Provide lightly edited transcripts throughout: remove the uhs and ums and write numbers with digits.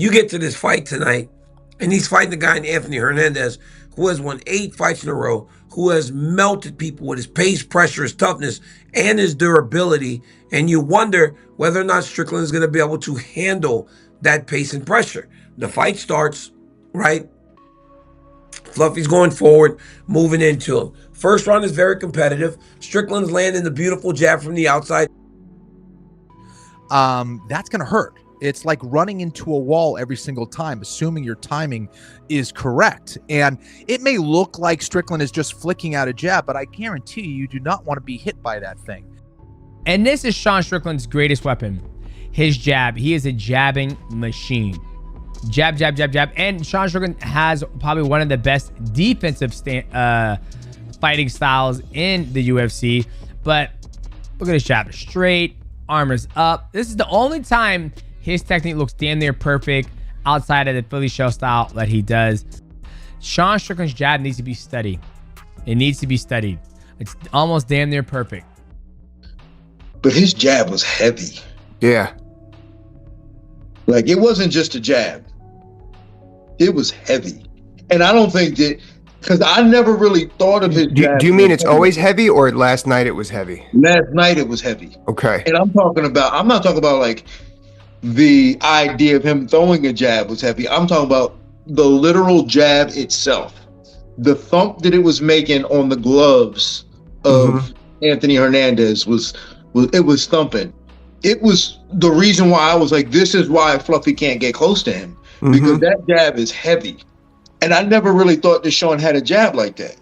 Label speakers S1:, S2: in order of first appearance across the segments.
S1: You get to this fight tonight, and he's fighting the guy named Anthony Hernandez, who has won 8 fights in a row, who has melted people with his pace, pressure, his toughness, and his durability. And you wonder whether or not Strickland is going to be able to handle that pace and pressure. The fight starts, right? Fluffy's going forward, moving into him. First round is very competitive. Strickland's landing the beautiful jab from the outside.
S2: That's going to hurt. It's like running into a wall every single time, assuming your timing is correct. And it may look like Strickland is just flicking out a jab, but I guarantee you do not want to be hit by that thing.
S3: And this is Sean Strickland's greatest weapon, his jab. He is a jabbing machine. Jab, jab, jab, jab. And Sean Strickland has probably one of the best defensive fighting styles in the UFC. But look at his jab. Straight, armors up. This is the only time his technique looks damn near perfect outside of the Philly shell style that he does. Sean Strickland's jab needs to be studied. It needs to be studied. It's almost damn near perfect.
S4: But his jab was heavy.
S5: Yeah.
S4: Like, it wasn't just a jab. It was heavy. And I don't think that, because I never really thought of his jab.
S5: Do you mean it's always heavy, or last night it was heavy?
S4: Last night it was heavy.
S5: Okay.
S4: And I'm not talking about like the idea of him throwing a jab was heavy. I'm talking about the literal jab itself. The thump that it was making on the gloves of Anthony Hernandez was thumping. It was the reason why I was like, this is why Fluffy can't get close to him, because that jab is heavy. And I never really thought that Sean had a jab like that.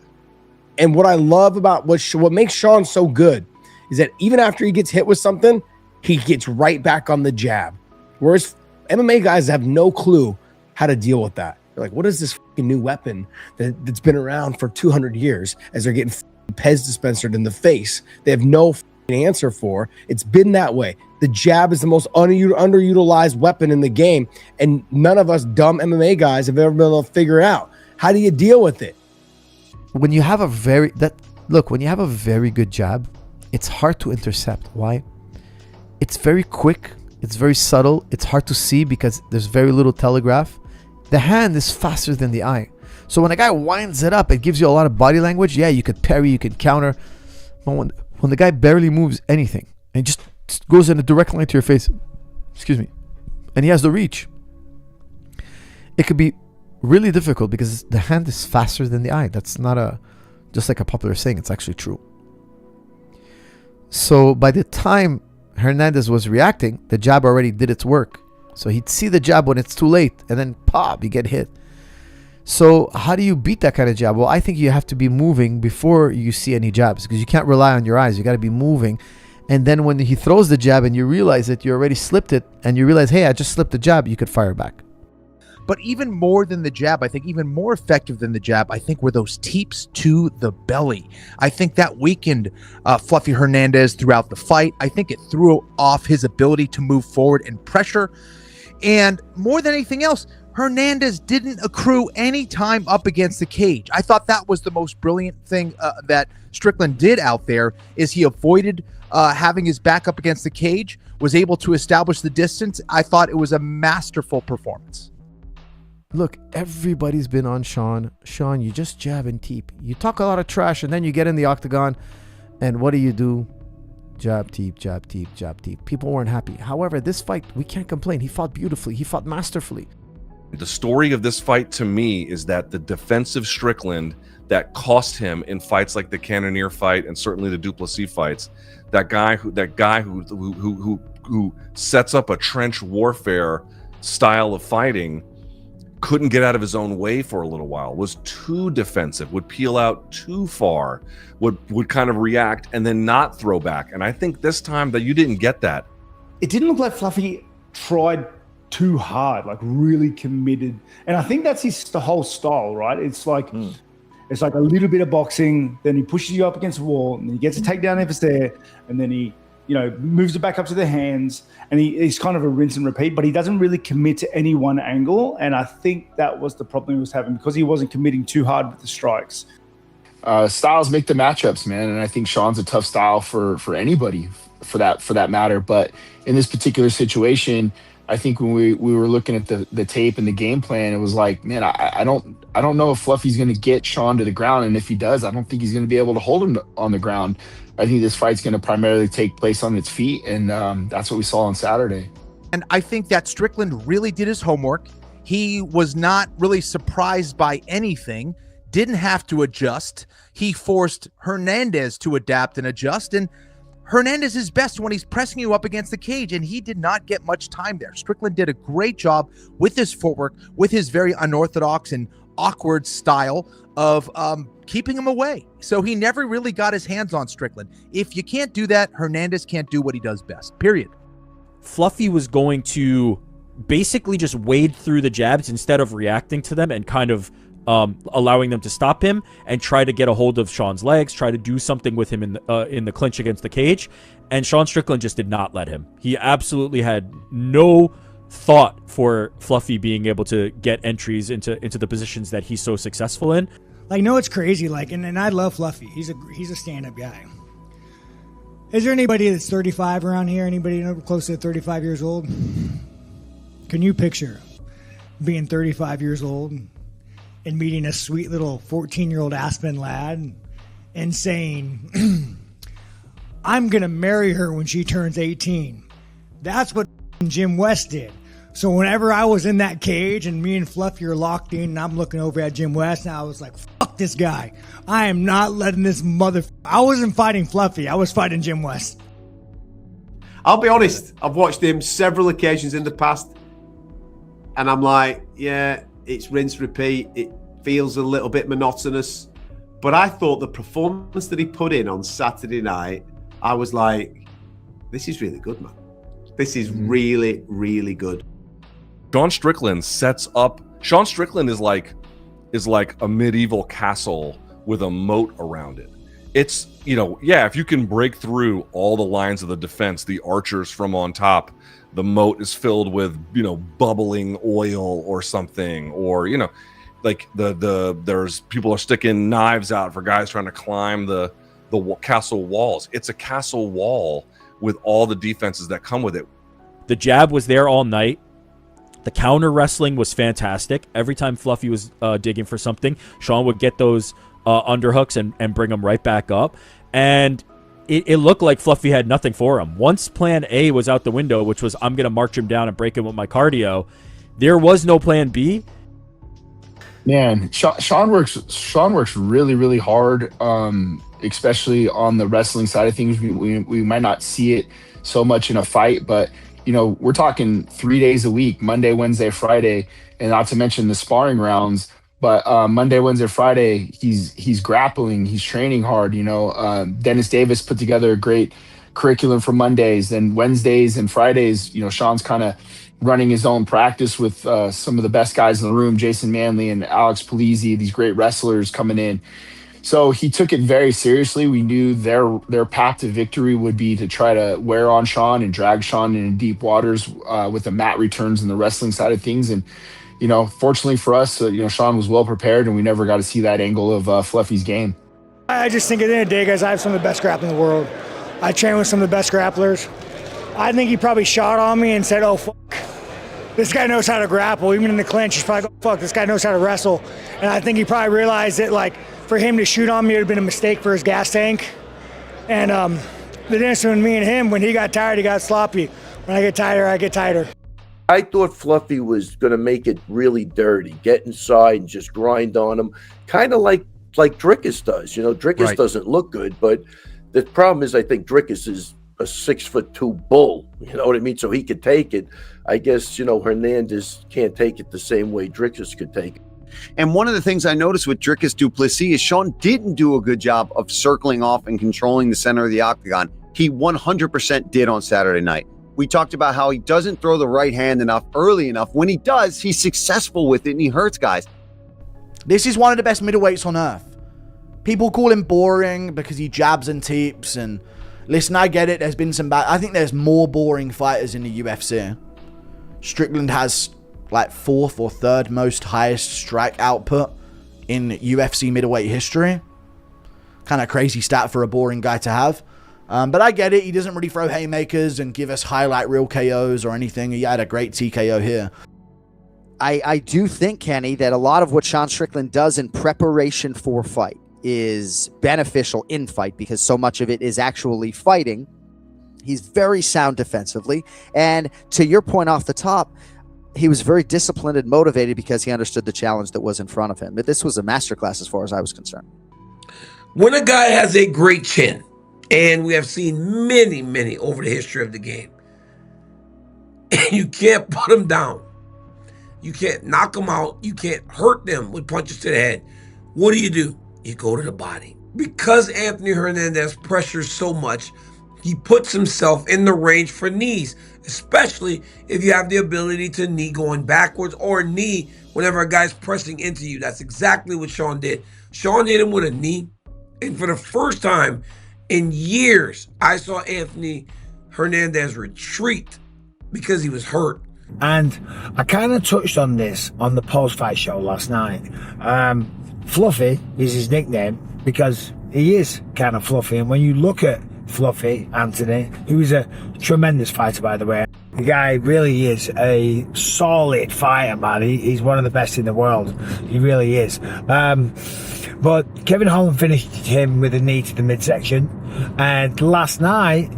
S6: And what I love about what makes Sean so good is that even after he gets hit with something, he gets right back on the jab. Whereas MMA guys have no clue how to deal with that. They're like, what is this new weapon that's been around for 200 years as they're getting Pez dispensered in the face? They have no answer for. It's been that way. The jab is the most underutilized weapon in the game, and none of us dumb MMA guys have ever been able to figure out, how do you deal with it?
S7: When you have a very good jab, it's hard to intercept. Why? It's very quick, it's very subtle, it's hard to see because there's very little telegraph. The hand is faster than the eye. So when a guy winds it up, it gives you a lot of body language. Yeah, you could parry, you could counter. But when the guy barely moves anything and just goes in a direct line to your face, and he has the reach, it could be really difficult because the hand is faster than the eye. That's not just like a popular saying. It's actually true. So by the time Hernandez was reacting, the jab already did its work. So he'd see the jab when it's too late, and then pop, you get hit. So how do you beat that kind of jab? Well, I think you have to be moving before you see any jabs, because you can't rely on your eyes. You got to be moving. And then when he throws the jab and you realize that you already slipped it, and you realize, hey, I just slipped the jab, you could fire back.
S2: But even more than the jab, I think even more effective than the jab, I think were those teeps to the belly. I think that weakened Fluffy Hernandez throughout the fight. I think it threw off his ability to move forward and pressure. And more than anything else, Hernandez didn't accrue any time up against the cage. I thought that was the most brilliant thing that Strickland did out there, is he avoided having his back up against the cage, was able to establish the distance. I thought it was a masterful performance.
S7: Look, everybody's been on Sean. Sean, you just jab and teep. You talk a lot of trash, and then you get in the octagon, and what do? Jab, teep, jab, teep, jab, teep. People weren't happy. However, this fight, we can't complain. He fought beautifully. He fought masterfully.
S8: The story of this fight to me is that the defensive Strickland that cost him in fights like the Cannonier fight and certainly the Duplessis fights, that guy who sets up a trench warfare style of fighting, couldn't get out of his own way for a little while, was too defensive, would peel out too far, would kind of react and then not throw back. And I think this time that you didn't get that.
S9: It didn't look like Fluffy tried too hard, like really committed. And I think that's the whole style, right? It's like it's like a little bit of boxing, then he pushes you up against the wall, and then he gets a takedown if it's there, and then he moves it back up to the hands, and he's kind of a rinse and repeat, but he doesn't really commit to any one angle. And I think that was the problem he was having, because he wasn't committing too hard with the strikes.
S10: Styles make the matchups, man, and I think Sean's a tough style for anybody for that matter. But in this particular situation, I think when we were looking at the tape and the game plan, it was like, man, I don't know if Fluffy's going to get Sean to the ground, and if he does, I don't think he's going to be able to hold him on the ground. I think this fight's going to primarily take place on its feet, and that's what we saw on Saturday.
S2: And I think that Strickland really did his homework. He was not really surprised by anything, didn't have to adjust. He forced Hernandez to adapt and adjust, and Hernandez is best when he's pressing you up against the cage, and he did not get much time there. Strickland did a great job with his footwork, with his very unorthodox and awkward style of keeping him away. So he never really got his hands on Strickland. If you can't do that, Hernandez can't do what he does best, period.
S11: Fluffy was going to basically just wade through the jabs instead of reacting to them and kind of allowing them to stop him and try to get a hold of Sean's legs, try to do something with him in the clinch against the cage. And Sean Strickland just did not let him. He absolutely had no thought for Fluffy being able to get entries into the positions that he's so successful in.
S12: Like, no, it's crazy. Like, and I love Fluffy. He's a stand-up guy. Is there anybody that's 35 around here? Anybody close to 35 years old? Can you picture being 35 years old and meeting a sweet little 14-year-old Aspen lad and saying, I'm going to marry her when she turns 18. That's what Jim West did. So whenever I was in that cage and me and Fluffy are locked in and I'm looking over at Jim West, and I was like, fuck this guy. I am not letting this I wasn't fighting Fluffy. I was fighting Jim West.
S13: I'll be honest. I've watched him several occasions in the past, and I'm like, yeah, it's rinse, repeat. It feels a little bit monotonous. But I thought the performance that he put in on Saturday night, I was like, this is really good, man. This is really, really good.
S8: Sean Strickland sets up. Sean Strickland is like a medieval castle with a moat around it. It's, if you can break through all the lines of the defense, the archers from on top, the moat is filled with, bubbling oil or something, or, there's people are sticking knives out for guys trying to climb the castle walls. It's a castle wall with all the defenses that come with it.
S11: The jab was there all night. The counter wrestling was fantastic. Every time Fluffy was digging for something, Sean would get those underhooks and bring them right back up. And it looked like Fluffy had nothing for him. Once plan A was out the window, which was I'm going to march him down and break him with my cardio, there was no plan B.
S10: Man, Sean works really, really hard, especially on the wrestling side of things. We might not see it so much in a fight, but we're talking 3 days a week, Monday, Wednesday, Friday, and not to mention the sparring rounds. But Monday, Wednesday, Friday, he's grappling, he's training hard. Dennis Davis put together a great curriculum for Mondays. Then Wednesdays and Fridays, Sean's kind of running his own practice with some of the best guys in the room, Jason Manley and Alex Polizzi, these great wrestlers coming in. So he took it very seriously. We knew their path to victory would be to try to wear on Sean and drag Sean into deep waters with the mat returns and the wrestling side of things. And, fortunately for us, Sean was well prepared, and we never got to see that angle of Fluffy's game.
S12: I just think at the end of the day, guys, I have some of the best grappling in the world. I train with some of the best grapplers. I think he probably shot on me and said, oh, fuck. This guy knows how to grapple. Even in the clinch, he's probably going, fuck, this guy knows how to wrestle. And I think he probably realized that, for him to shoot on me, it would have been a mistake for his gas tank. And the difference between me and him, when he got tired, he got sloppy. When I get tighter, I get tighter.
S14: I thought Fluffy was going to make it really dirty, get inside and just grind on him, kind of like Drickus does. Drickus doesn't look good, but the problem is I think Drickus is a 6'2" bull. You know what I mean? So he could take it. I guess, Hernandez can't take it the same way Drickus could take it.
S15: And one of the things I noticed with Drickus du Plessis is Sean didn't do a good job of circling off and controlling the center of the octagon. He 100% did on Saturday night. We talked about how he doesn't throw the right hand enough early enough. When he does, he's successful with it and he hurts guys.
S16: This is one of the best middleweights on earth. People call him boring because he jabs and teeps. And listen, I get it. There's been some bad. I think there's more boring fighters in the UFC. Strickland has fourth or third most highest strike output in UFC middleweight history. Kind of crazy stat for a boring guy to have. But I get it. He doesn't really throw haymakers and give us highlight reel KOs or anything. He had a great TKO here.
S17: I do think, Kenny, that a lot of what Sean Strickland does in preparation for fight is beneficial in fight because so much of it is actually fighting. He's very sound defensively. And to your point off the top, he was very disciplined and motivated because he understood the challenge that was in front of him. But this was a masterclass as far as I was concerned.
S1: When a guy has a great chin, and we have seen many, many over the history of the game, and you can't put him down. You can't knock them out. You can't hurt them with punches to the head. What do? You go to the body. Because Anthony Hernandez pressures so much, he puts himself in the range for knees, especially if you have the ability to knee going backwards or knee whenever a guy's pressing into you. That's exactly what Sean did. Sean hit him with a knee, and for the first time in years, I saw Anthony Hernandez retreat because he was hurt.
S18: And I kind of touched on this on the post-fight show last night. Fluffy is his nickname because he is kind of fluffy. And when you look at Fluffy, Anthony, who's a tremendous fighter, by the way, the guy really is a solid fighter, man. He's one of the best in the world. He really is. But Kevin Holland finished him with a knee to the midsection. And last night,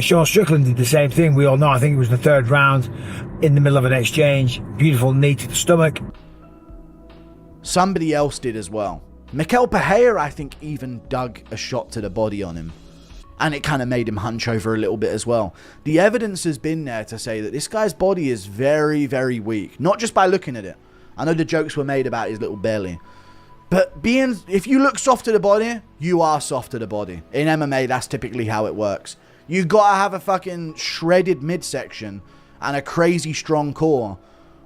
S18: Sean Strickland did the same thing. We all know, I think it was the third round in the middle of an exchange. Beautiful knee to the stomach.
S16: Somebody else did as well. Mikel Pereira, I think, even dug a shot to the body on him. And it kind of made him hunch over a little bit as well. The evidence has been there to say that this guy's body is very, very weak. Not just by looking at it. I know the jokes were made about his little belly. But if you look soft to the body, you are soft to the body. In MMA, that's typically how it works. You gotta have a fucking shredded midsection and a crazy strong core,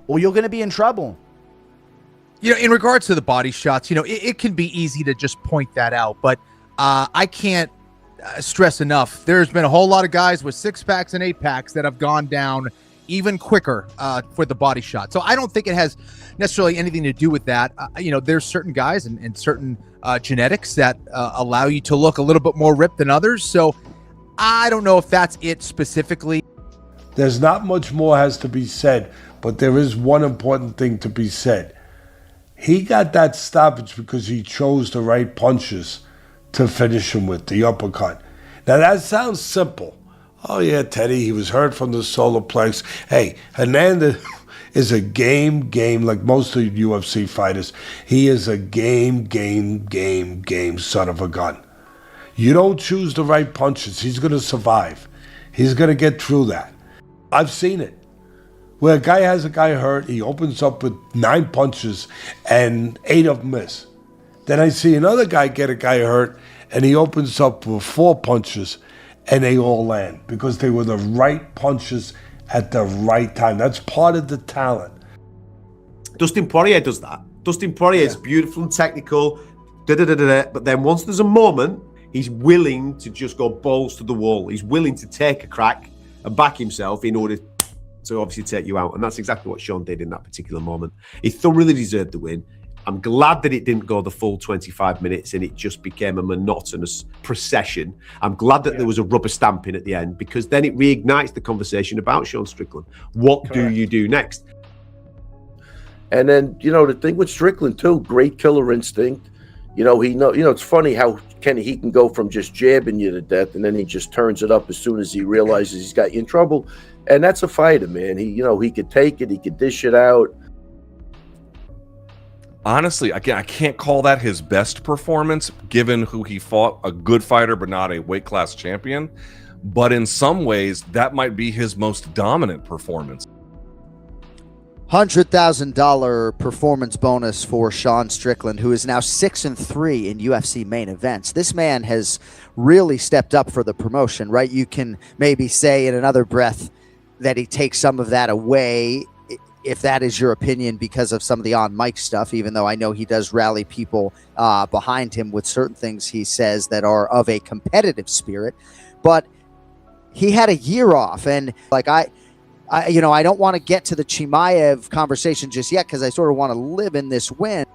S16: or you're gonna be in trouble.
S2: You know, in regards to the body shots, you know, it can be easy to just point that out, but I can't stress enough. There's been a whole lot of guys with 6-packs and 8-packs that have gone down even quicker for the body shot. So I don't think it has necessarily anything to do with that. You know, there's certain guys and certain genetics that allow you to look a little bit more ripped than others. So I don't know if that's it specifically.
S19: There's not much more has to be said, but there is one important thing to be said. He got that stoppage because he chose the right punches to finish him with, the uppercut. Now that sounds simple. Oh yeah, Teddy, he was hurt from the solar plex. Hey, Hernandez is a game like most of the UFC fighters. He is a game son of a gun. You don't choose the right punches, he's going to survive. He's going to get through that. I've seen it. Where a guy has a guy hurt, he opens up with 9 punches and 8 of them miss. Then I see another guy get a guy hurt and he opens up with 4 punches and they all land because they were the right punches at the right time. That's part of the talent.
S13: Dustin Poirier does that. Dustin Poirier is beautiful and technical, but then once there's a moment, he's willing to just go balls to the wall. He's willing to take a crack and back himself in order to obviously take you out. And that's exactly what Sean did in that particular moment. He thoroughly deserved the win. I'm glad that it didn't go the full 25 minutes and it just became a monotonous procession. I'm glad that there was a rubber stamping at the end because then it reignites the conversation about Sean Strickland. What do you do next?
S14: And then, you know, the thing with Strickland too, great killer instinct. You know, it's funny how he can go from just jabbing you to death and then he just turns it up as soon as he realizes he's got you in trouble. And that's a fighter, man. He could take it, he could dish it out.
S8: Honestly, I can't call that his best performance, given who he fought, a good fighter, but not a weight class champion. But in some ways, that might be his most dominant performance.
S17: $100,000 performance bonus for Sean Strickland, who is now 6-3 in UFC main events. This man has really stepped up for the promotion, right? You can maybe say in another breath that he takes some of that away, if that is your opinion, because of some of the on-mic stuff, even though I know he does rally people behind him with certain things he says that are of a competitive spirit. But he had a year off, and like I don't want to get to the Chimaev conversation just yet because I sort of want to live in this win.